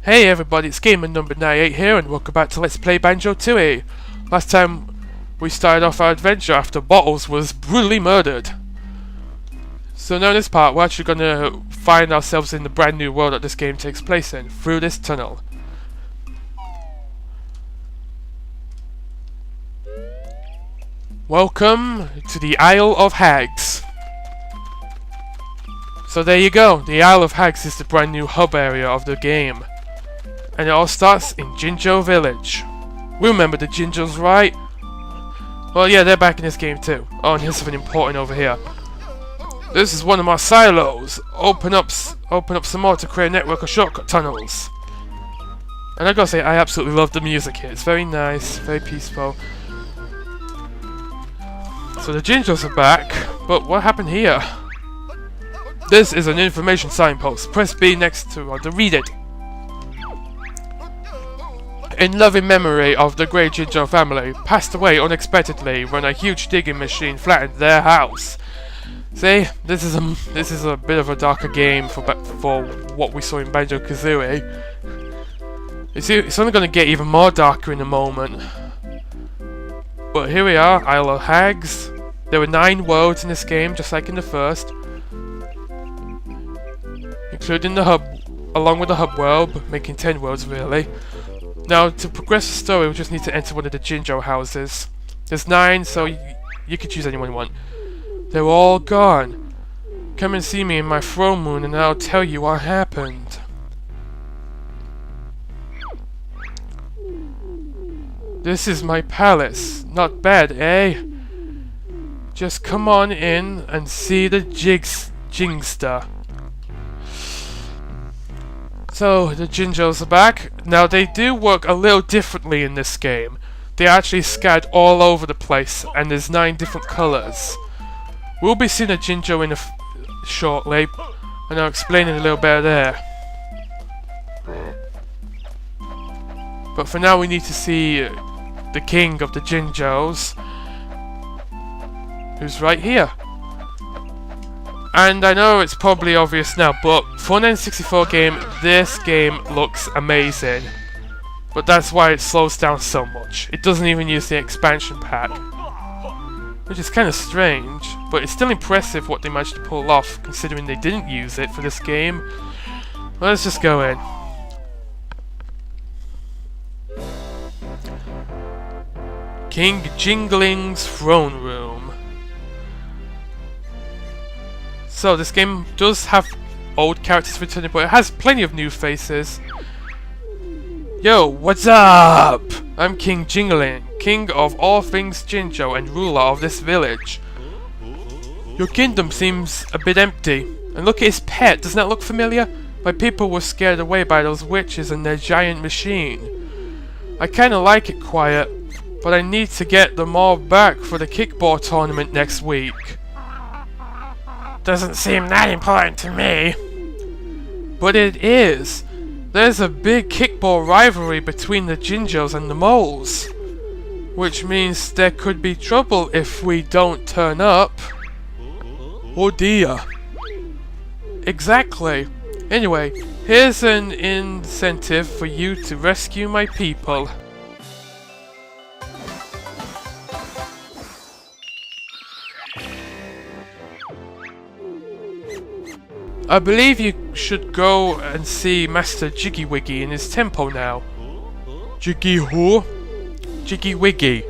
Hey everybody, it's Gamer number 98 here and welcome back to Let's Play Banjo-Tooie. Last time we started off our adventure after Bottles was brutally murdered. So now in this part we're actually going to find ourselves in the brand new world that this game takes place in, through this tunnel. Welcome to the Isle of Hags. So there you go, the Isle of Hags is the brand new hub area of the game. And it all starts in Jinjo Village. We remember the Jinjos, right? Well, yeah, they're back in this game too. Oh, and here's something important over here. This is one of my silos. Open up some more to create a network of shortcut tunnels. And I gotta say, I absolutely love the music here. It's very nice, very peaceful. So the Jinjos are back, but what happened here? This is an information signpost. Press B next to read it. In loving memory of the great Jinjo family, passed away unexpectedly when a huge digging machine flattened their house. See, this is a bit of a darker game for what we saw in Banjo-Kazooie. You see, it's only going to get even more darker in a moment. But here we are, Isle of Hags. There were 9 worlds in this game, just like in the first, including the hub, along with the hub world, making 10 worlds really. Now, to progress the story, we just need to enter one of the Jinjo houses. There's 9, so you can choose anyone you want. They're all gone. Come and see me in my throne moon and I'll tell you what happened. This is my palace. Not bad, eh? Just come on in and see the Jingster. So, the Jinjos are back. Now, they do work a little differently in this game. They're actually scattered all over the place, and there's 9 different colours. We'll be seeing a Jinjo in shortly, and I'll explain in a little bit there. But for now, we need to see the king of the Jinjos, who's right here. And I know it's probably obvious now, but for an N64 game, this game looks amazing. But that's why it slows down so much. It doesn't even use the expansion pack. Which is kind of strange, but it's still impressive what they managed to pull off, considering they didn't use it for this game. Well, let's just go in. King Jingling's throne room. So this game does have old characters returning, but it has plenty of new faces. Yo, what's up? I'm King Jingling, king of all things Jinjo and ruler of this village. Your kingdom seems a bit empty. And look at his pet, doesn't that look familiar? My people were scared away by those witches and their giant machine. I kinda like it quiet, but I need to get them all back for the kickball tournament next week. Doesn't seem that important to me. But it is. There's a big kickball rivalry between the Jinjos and the moles. Which means there could be trouble if we don't turn up. Oh dear. Exactly. Anyway, here's an incentive for you to rescue my people. I believe you should go and see Master Jiggy Wiggy in his temple now. Jiggy who? Jiggy Wiggy.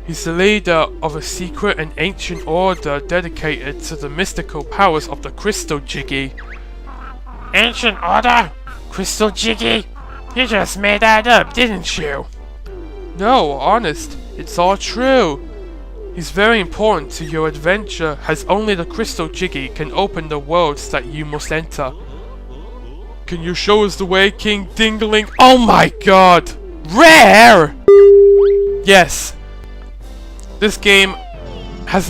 He's the leader of a secret and ancient order dedicated to the mystical powers of the Crystal Jiggy. Ancient order? Crystal Jiggy? You just made that up, didn't you? No, honest, it's all true. He's very important to your adventure, as only the Crystal Jiggy can open the worlds that you must enter. Can you show us the way, King Dingling? Oh my god! Rare! Yes. This game has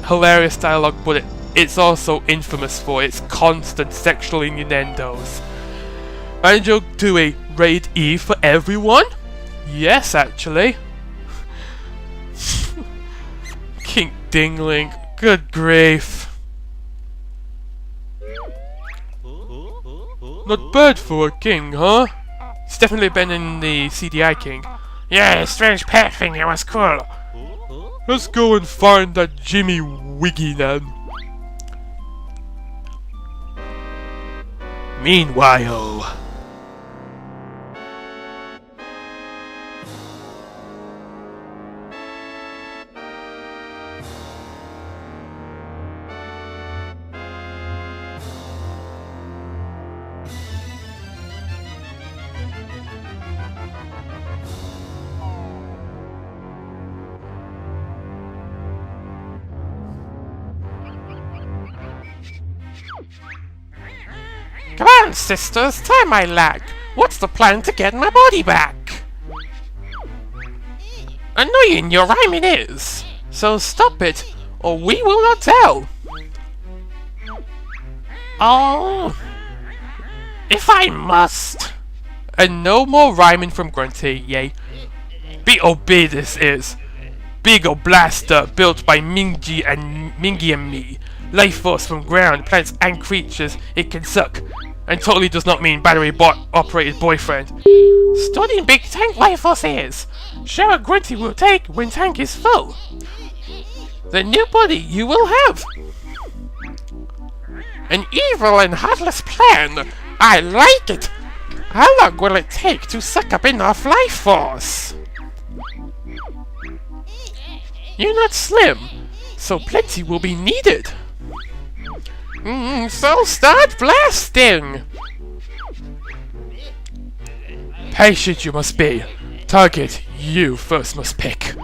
hilarious dialogue, but it's also infamous for its constant sexual innuendos. Banjo-Tooie, rated E for everyone? Yes, actually. King Dingling, good grief. Not bad for a king, huh? It's definitely been in the CDI king. Yeah, strange pet thing, it was cool. Let's go and find that Jimmy Wiggy then. Meanwhile... Come on, sisters, tie my leg. What's the plan to get my body back? Annoying your rhyming is. So stop it, or we will not tell. Oh, if I must. And no more rhyming from Grunty, yay. B.O.B. this is. Big ol' blaster built by Mingy and me. Life force from ground, plants and creatures it can suck. And totally does not mean battery bot operated boyfriend. Studying big tank life force is. Shower Grunty will take when tank is full. The new body you will have. An evil and heartless plan. I like it. How long will it take to suck up enough life force? You're not slim, so plenty will be needed. So start blasting! Patient you must be. Target you first must pick.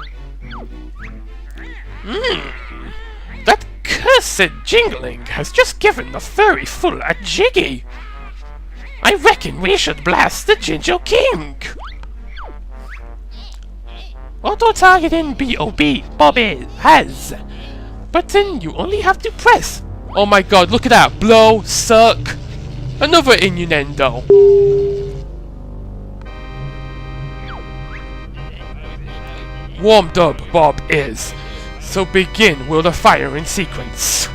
That cursed jingling has just given the furry fool a jiggy. I reckon we should blast the Ginger King. Auto-targeting B.O.B. Bobby has. But then you only have to press. Oh my god, look at that. Blow, suck. Another innuendo. Warmed up Bob is. So begin will the firing sequence.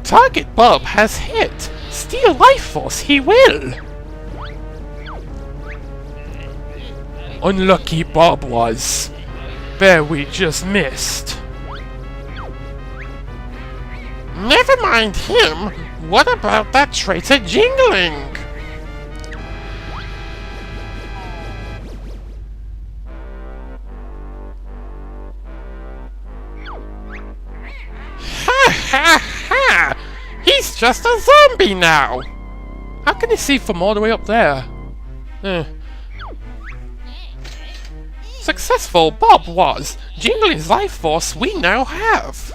Target Bob has hit. Steal life force he will. Unlucky Bob was. There we just missed. Never mind him. What about that traitor Jingling? Ha ha ha! He's just a zombie now! How can he see from all the way up there? Successful Bob was. Jingling's life force we now have.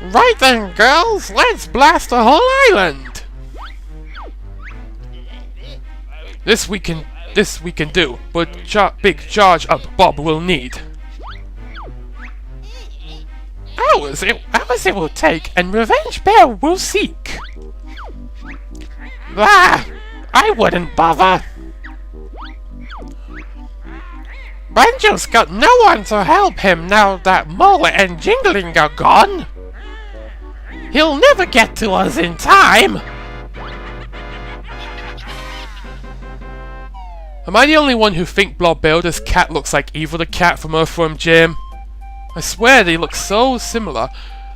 Right then, girls, let's blast the whole island. This we can do, but big charge up Bob will need. Hours it will take, and Revenge Bear will seek. Ah, I wouldn't bother. Banjo's got no one to help him now that Mullet and Jingling are gone. He'll never get to us in time. Am I the only one who think Blob Builder's cat looks like Evil the Cat from Earthworm Jim? I swear they look so similar.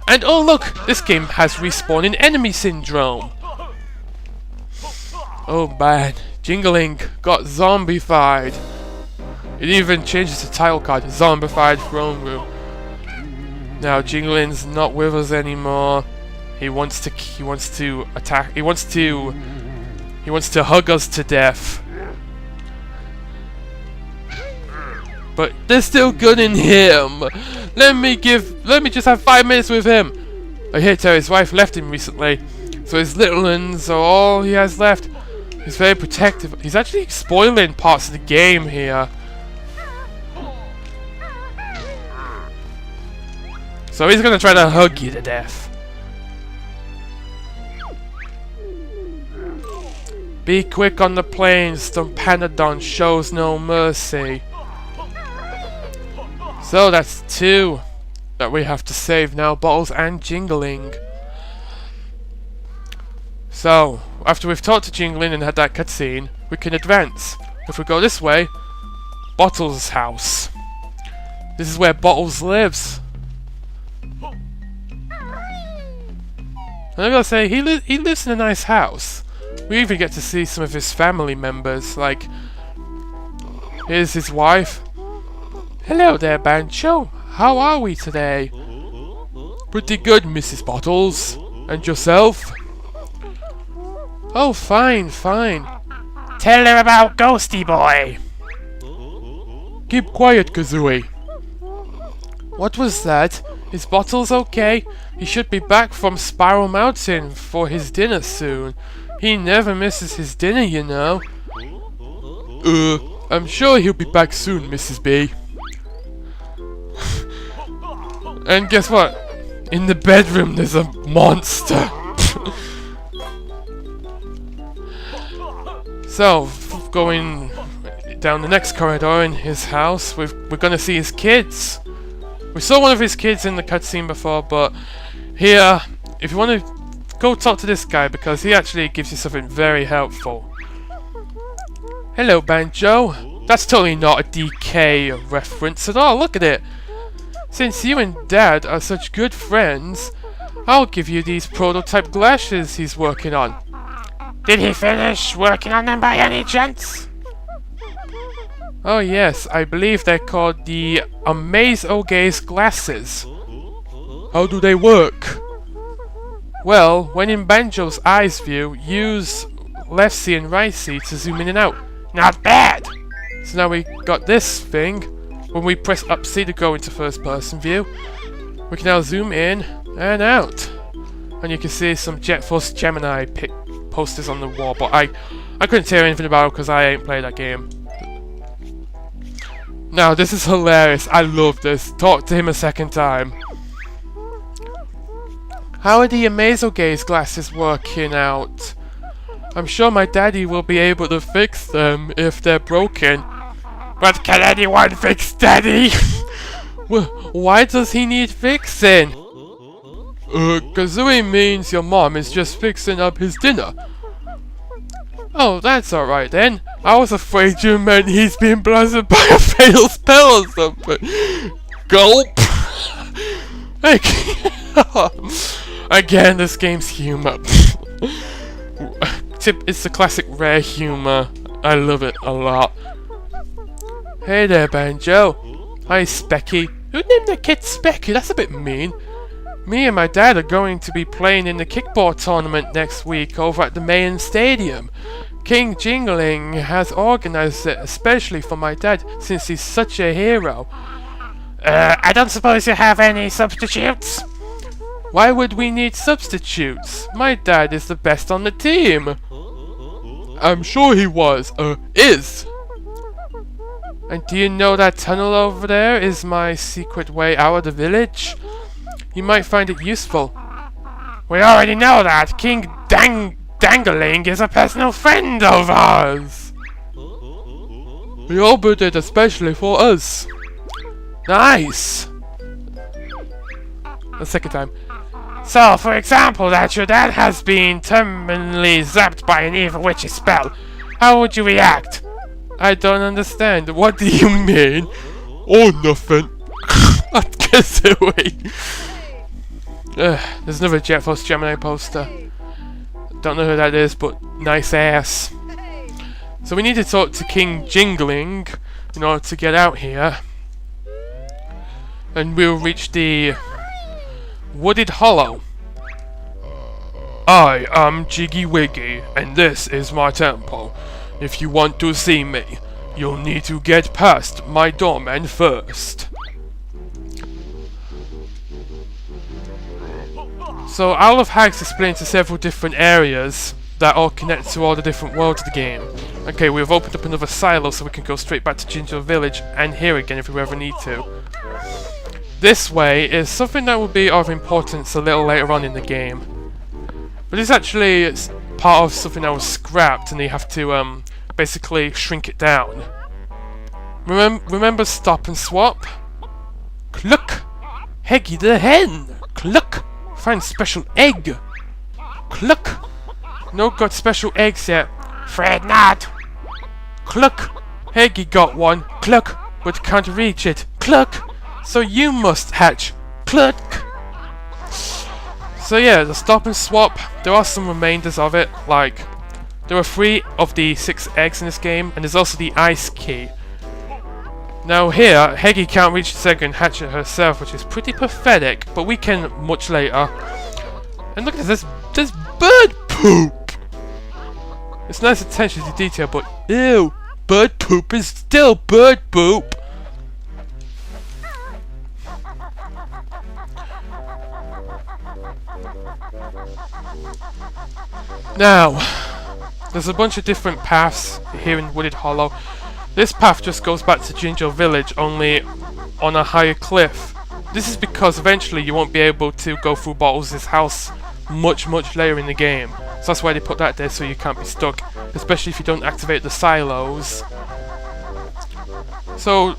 And oh look, this game has respawning enemy syndrome. Oh man, Jingling got zombified. It even changes the title card, Zombified Throne Room. Now Jingling's not with us anymore. He wants to attack. He wants to hug us to death. But they're still gunning him. Let me just have 5 minutes with him. I hear his wife left him recently, so his little ones are all he has left. He's very protective. He's actually spoiling parts of the game here. So he's gonna try to hug you to death. Be quick on the planes, the Panadon shows no mercy. So that's 2 that we have to save now, Bottles and Jingling. So, after we've talked to Jingling and had that cutscene, we can advance. If we go this way, Bottles' house. This is where Bottles lives. And I gotta say, he lives in a nice house. We even get to see some of his family members, like, here's his wife. Hello there, Banjo. How are we today? Pretty good, Mrs. Bottles. And yourself? Oh, fine, fine. Tell her about Ghosty Boy. Keep quiet, Kazooie. What was that? Is Bottles okay? He should be back from Spiral Mountain for his dinner soon. He never misses his dinner, you know. I'm sure he'll be back soon, Mrs. B. And guess what? In the bedroom there's a monster. So, going down the next corridor in his house, we're gonna see his kids. We saw one of his kids in the cutscene before, but here, if you want to go talk to this guy, because he actually gives you something very helpful. Hello, Banjo. That's totally not a DK reference at all, look at it. Since you and Dad are such good friends, I'll give you these prototype glasses he's working on. Did he finish working on them by any chance? Oh yes, I believe they're called the Amaze-O-Gaze glasses. How do they work? Well, when in Banjo's eyes view, use left C and right C to zoom in and out. Not bad! So now we got this thing. When we press up C to go into first person view, we can now zoom in and out. And you can see some Jet Force Gemini posters on the wall, but I couldn't tell you anything about it because I ain't played that game. Now, this is hilarious. I love this. Talk to him a second time. How are the Amaze-O-Gaze glasses working out? I'm sure my daddy will be able to fix them if they're broken. But can anyone fix Daddy? Well, why does he need fixing? Kazooie means your mom is just fixing up his dinner. Oh, that's alright then. I was afraid you meant he's been blasted by a fatal spell or something. Gulp! Again, this game's humor. It's the classic rare humor. I love it a lot. Hey there, Banjo. Hi, Specky. Who named the kid Specky? That's a bit mean. Me and my dad are going to be playing in the kickball tournament next week over at the main stadium. King Jingling has organized it especially for my dad since he's such a hero. I don't suppose you have any substitutes? Why would we need substitutes? My dad is the best on the team. I'm sure he is. And do you know that tunnel over there is my secret way out of the village? You might find it useful. We already know that. King Dangling is a personal friend of ours. He opened it especially for us. Nice. The second time. So, for example, that your dad has been terminally zapped by an evil witch's spell. How would you react? I don't understand. What do you mean? Oh, nothing. Kazooie. There's another Jet Force Gemini poster. Don't know who that is, but nice ass. So we need to talk to King Jingling in order to get out here. And we'll reach the Wooded Hollow. I am Jiggy Wiggy, and this is my temple. If you want to see me, you'll need to get past my doorman first. So Owl of Hags explains to several different areas that all connect to all the different worlds of the game. Okay, we've opened up another silo so we can go straight back to Ginger Village and here again if we ever need to. This way is something that will be of importance a little later on in the game. But it's actually part of something that was scrapped, and they have to basically shrink it down. Remember stop and swap? Cluck! Heggy the hen! Cluck! Find special egg! Cluck! No got special eggs yet. Fred not. Cluck! Heggy got one. Cluck! But can't reach it. Cluck! So you must hatch. Cluck! So yeah, the stop and swap, there are some remainders of it, like there are 3 of the 6 eggs in this game, and there's also the ice key. Now here, Heggy can't reach the egg and hatch it herself, which is pretty pathetic, but we can much later. And look at this, there's bird poop! It's nice attention to detail, but ew, bird poop is still bird poop! Now, there's a bunch of different paths here in Wooded Hollow. This path just goes back to Ginger Village, only on a higher cliff. This is because eventually you won't be able to go through Bottles' house much later in the game. So that's why they put that there, so you can't be stuck, especially if you don't activate the silos. So,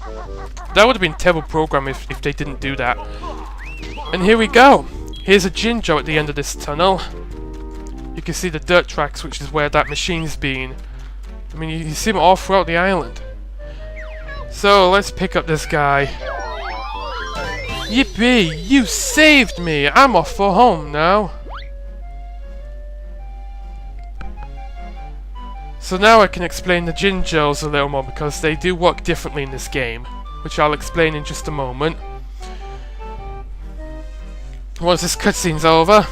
that would have been a terrible program if they didn't do that. And here we go! Here's a Ginger at the end of this tunnel. You can see the dirt tracks, which is where that machine's been. I mean, you see them all throughout the island. So, let's pick up this guy. Yippee! You saved me! I'm off for home now. So now I can explain the Gingers a little more, because they do work differently in this game, which I'll explain in just a moment. Once this cutscene's over,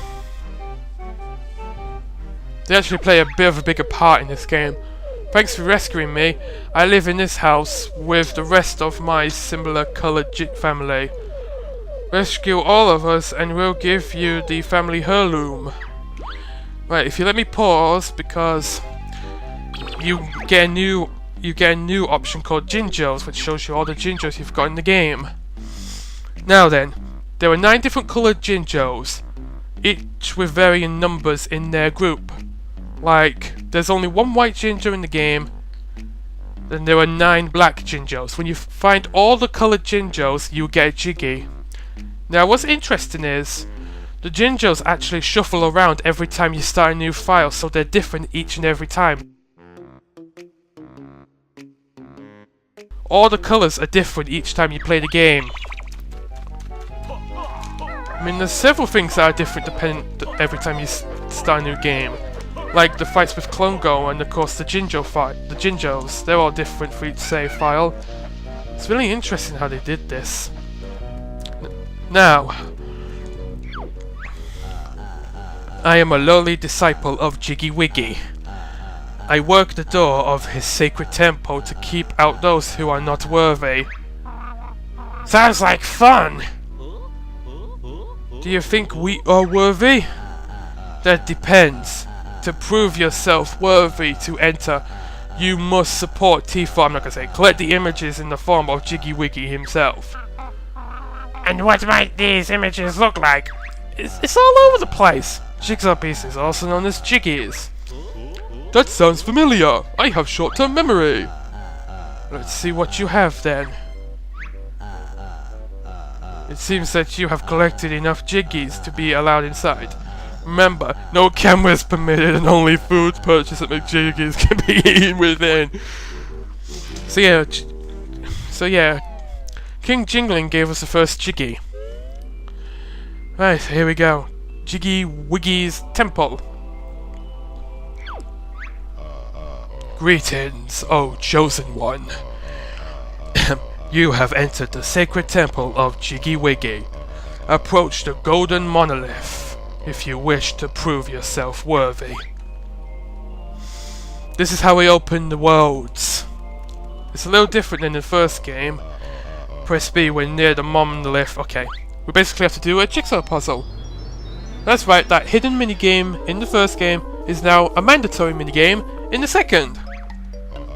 they actually play a bit of a bigger part in this game. Thanks for rescuing me. I live in this house with the rest of my similar coloured family. Rescue all of us and we'll give you the family heirloom. Right, if you let me pause, because you get a new option called Gingers, which shows you all the Gingers you've got in the game. Now then, there are 9 different coloured Gingers, each with varying numbers in their group. Like, there's only 1 white Ginger in the game, then there are 9 black Gingers. When you find all the coloured Gingers, you get a Jiggy. Now, what's interesting is, the Gingers actually shuffle around every time you start a new file, so they're different each and every time. All the colours are different each time you play the game. I mean, there's several things that are different every time you start a new game. Like the fights with Klungo and of course the Gingers. They're all different for each save file. It's really interesting how they did this. Now, I am a lowly disciple of Jiggy Wiggy. I work the door of his sacred temple to keep out those who are not worthy. Sounds like fun! Do you think we are worthy? That depends. To prove yourself worthy to enter, you must support T4. I'm not gonna say collect the images in the form of Jiggy Wiggy himself. And what might these images look like? It's all over the place. Jigsaw pieces, also known as Jiggies. That sounds familiar. I have short-term memory. Let's see what you have then. It seems that you have collected enough Jiggies to be allowed inside. Remember, no cameras permitted and only food purchased at McJiggies can be eaten within. So yeah, King Jingling gave us the first Jiggy. Right, here we go. Jiggy Wiggy's Temple. Greetings, O Chosen One. You have entered the sacred temple of Jiggy Wiggy. Approach the golden monolith if you wish to prove yourself worthy. This is how we open the worlds. It's a little different than the first game. Press B when near the monolith. Okay, we basically have to do a jigsaw puzzle. That's right, that hidden minigame in the first game is now a mandatory minigame in the second.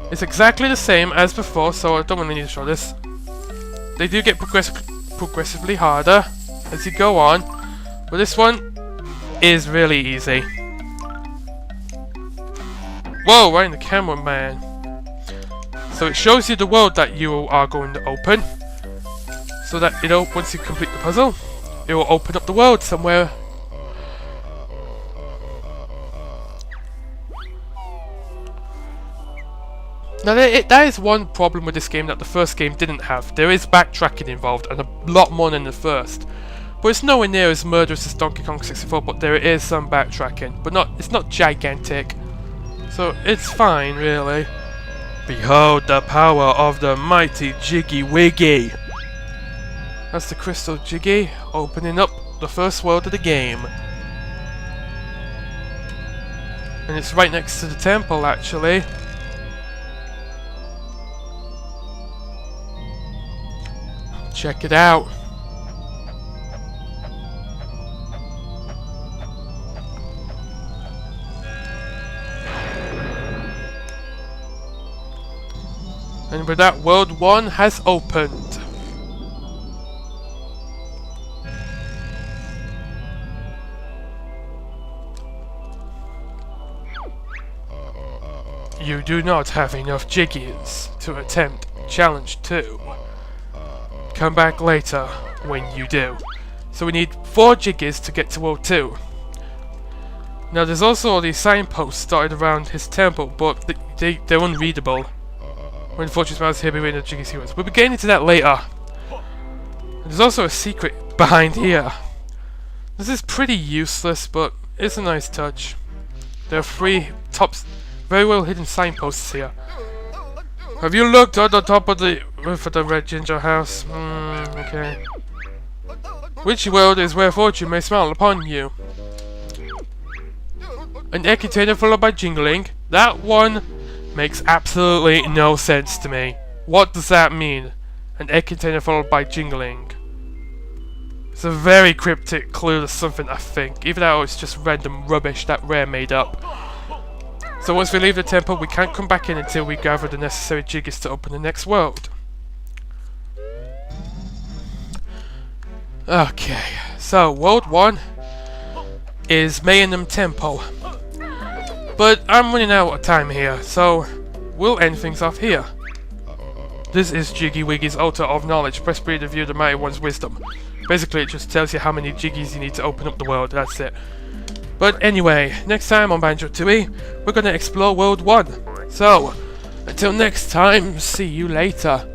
It's exactly the same as before, so I don't really need to show this. They do get progressively harder as you go on, but this one is really easy. Whoa, right in the camera, man. So it shows you the world that you are going to open. So that, you know, once you complete the puzzle, it will open up the world somewhere. Now that is one problem with this game that the first game didn't have. There is backtracking involved, and a lot more than the first. But it's nowhere near as murderous as Donkey Kong 64, but there is some backtracking. But it's not gigantic. So it's fine, really. Behold the power of the mighty Jiggy Wiggy! That's the Crystal Jiggy, opening up the first world of the game. And it's right next to the temple, actually. Check it out. And with that, World 1 has opened. You do not have enough Jiggies to attempt Challenge 2. Come back later when you do. So we need 4 Jiggies to get to World 2. Now there's also all these signposts dotted around his temple, but they're unreadable. When Fortune's Mouse here, beware the Jiggy secrets. We'll be getting into that later. There's also a secret behind here. This is pretty useless, but it's a nice touch. There are 3 very well hidden signposts here. Have you looked at the top of the roof of the Red Ginger House? Okay. Which world is where fortune may smile upon you? An egg container followed by jingling? That one makes absolutely no sense to me. What does that mean? An egg container followed by jingling. It's a very cryptic clue to something, I think. Even though it's just random rubbish that Rare made up. So once we leave the temple, we can't come back in until we gather the necessary Jiggies to open the next world. Okay, so World 1 is Mayhem Temple. But I'm running out of time here, so we'll end things off here. This is Jiggy Wiggy's Altar of Knowledge. Press B to view the Mighty One's wisdom. Basically, it just tells you how many Jiggies you need to open up the world, that's it. But anyway, next time on Banjo-Tooie, we're gonna explore World 1. So, until next time, see you later.